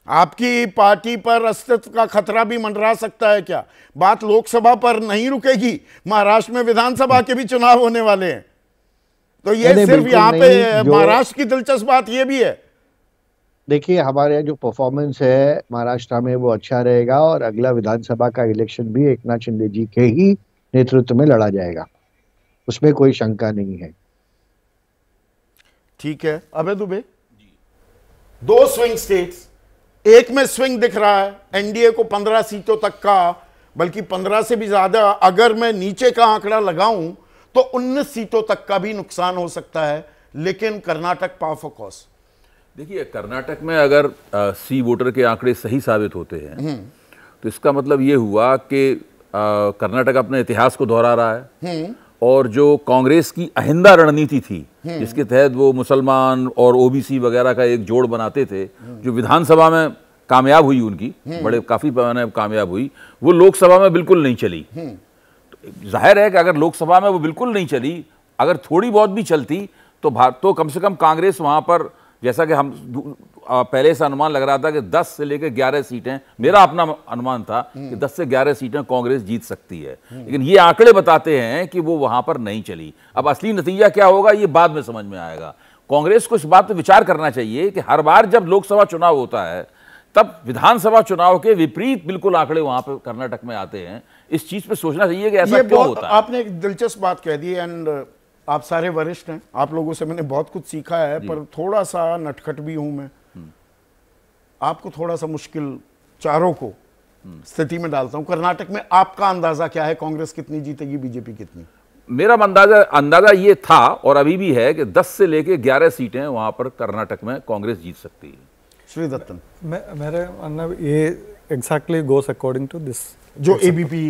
आपकी पार्टी पर अस्तित्व का खतरा भी मंडरा सकता है क्या? बात लोकसभा पर नहीं रुकेगी, महाराष्ट्र में विधानसभा के भी चुनाव होने वाले हैं। तो ये सिर्फ यहाँ पे महाराष्ट्र की दिलचस्प बात ये भी है। देखिए, हमारे जो परफॉर्मेंस है महाराष्ट्र में वो अच्छा रहेगा और अगला विधानसभा का इलेक्शन भी एकनाथ शिंदे जी के ही नेतृत्व में लड़ा जाएगा, उसमें कोई शंका नहीं है। ठीक है अभय दुबे, 2 स्विंग स्टेट्स, एक में स्विंग दिख रहा है एनडीए को 15 सीटों तक का, बल्कि 15 से भी ज्यादा अगर मैं नीचे का आंकड़ा लगाऊं तो 19 सीटों तक का भी नुकसान हो सकता है। लेकिन कर्नाटक पार फॉर कॉर्स। देखिए, कर्नाटक में अगर सी वोटर के आंकड़े सही साबित होते हैं तो इसका मतलब ये हुआ कि कर्नाटक अपने इतिहास को दोहरा रहा है और जो कांग्रेस की अहिंदा रणनीति थी जिसके तहत वो मुसलमान और ओबीसी वगैरह का एक जोड़ बनाते थे, जो विधानसभा में कामयाब हुई उनकी, बड़े काफी पैमाने कामयाब हुई, वो लोकसभा में बिल्कुल नहीं चली। तो जाहिर है कि अगर लोकसभा में वो बिल्कुल नहीं चली, अगर थोड़ी बहुत भी चलती तो कम से कम कांग्रेस वहां पर, जैसा कि हम पहले से अनुमान लग रहा था कि 10 से लेकर 11 सीटें, मेरा अपना अनुमान था कि 10 से 11 सीटें कांग्रेस जीत सकती है, लेकिन ये आंकड़े बताते हैं कि वो वहां पर नहीं चली। अब असली नतीजा क्या होगा ये बाद में समझ में आएगा। कांग्रेस को इस बात पर विचार करना चाहिए कि हर बार जब लोकसभा चुनाव होता है तब विधानसभा चुनाव के विपरीत बिल्कुल आंकड़े वहां पर कर्नाटक में आते हैं। इस चीज पर सोचना चाहिए कि ऐसा क्यों होता है। आपने एक दिलचस्प बात कह दी, एंड आप सारे वरिष्ठ हैं, आप लोगों से मैंने बहुत कुछ सीखा है, पर थोड़ा सा नटखट भी हूं मैं। आपको थोड़ा सा मुश्किल चारों को स्थिति में डालता हूं। कर्नाटक में आपका अंदाजा क्या है, कांग्रेस कितनी जीतेगी, बीजेपी कितनी? मेरा अंदाजा ये था और अभी भी है कि 10 से लेके 11 सीटें वहां पर कर्नाटक में कांग्रेस जीत सकती है। श्री दत्तन, मेरे ये exactly goes according to this जो एबीपी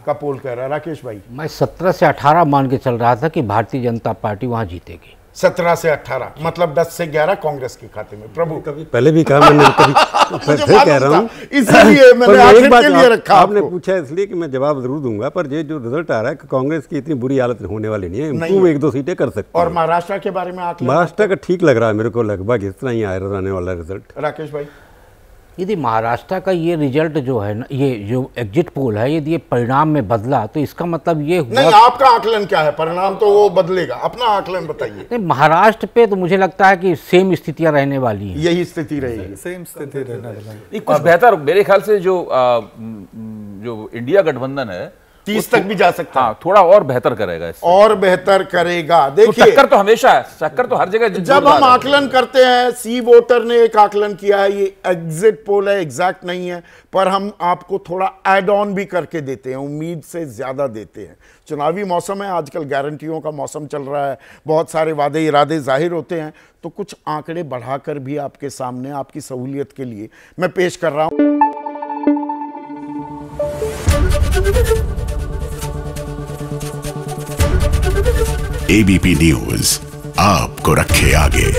का पोल कह रहा है। राकेश भाई, मैं 17 से 18 मान के चल रहा था कि भारतीय जनता पार्टी वहां जीतेगी। 17 से 18 मतलब 10 से 11 कांग्रेस के खाते में। प्रभु, कभी पहले भी कहा मैंने, कभी फिर कह रहा हूँ, इसलिए मैंने आखिर के लिए रखा। आपने पूछा इसलिए कि मैं जवाब जरूर दूंगा, पर ये जो रिजल्ट आ रहा है कि कांग्रेस की इतनी बुरी हालत होने वाली नहीं है, इम्प्रूव 1-2 सीटें कर सकती है। और महाराष्ट्र के बारे में महाराष्ट्र का ठीक लग रहा है मेरे को, लगभग इतना ही आने वाला रिजल्ट। राकेश भाई, यदि महाराष्ट्र का ये रिजल्ट जो है ना, ये जो एग्जिट पोल है, यदि ये परिणाम में बदला तो इसका मतलब ये हुआ। नहीं, आपका आकलन क्या है? परिणाम तो वो बदलेगा, अपना आकलन बताइए। नहीं, महाराष्ट्र पे तो मुझे लगता है कि सेम स्थितियां रहने वाली हैं। यही स्थिति रहेगी, सेम स्थिति रहने वाली। कुछ बेहतर मेरे ख्याल से जो इंडिया गठबंधन है 30 तक भी जा सकता है। हाँ, थोड़ा और बेहतर करेगा इससे। और बेहतर करेगा। देखिए, टक्कर तो हमेशा है, टक्कर तो हर जगह। जब हम आकलन करते हैं, सी वोटर ने एक आकलन किया है, ये एग्जिट पोल है, एग्जैक्ट नहीं है, पर हम आपको थोड़ा एड ऑन भी करके देते हैं, उम्मीद से ज्यादा देते हैं। चुनावी मौसम है, आजकल गारंटियों का मौसम चल रहा है, बहुत सारे वादे इरादे जाहिर होते हैं, तो कुछ आंकड़े बढ़ाकर भी आपके सामने आपकी सहूलियत के लिए मैं पेश कर रहा हूं। एबीपी न्यूज आपको रखे आगे।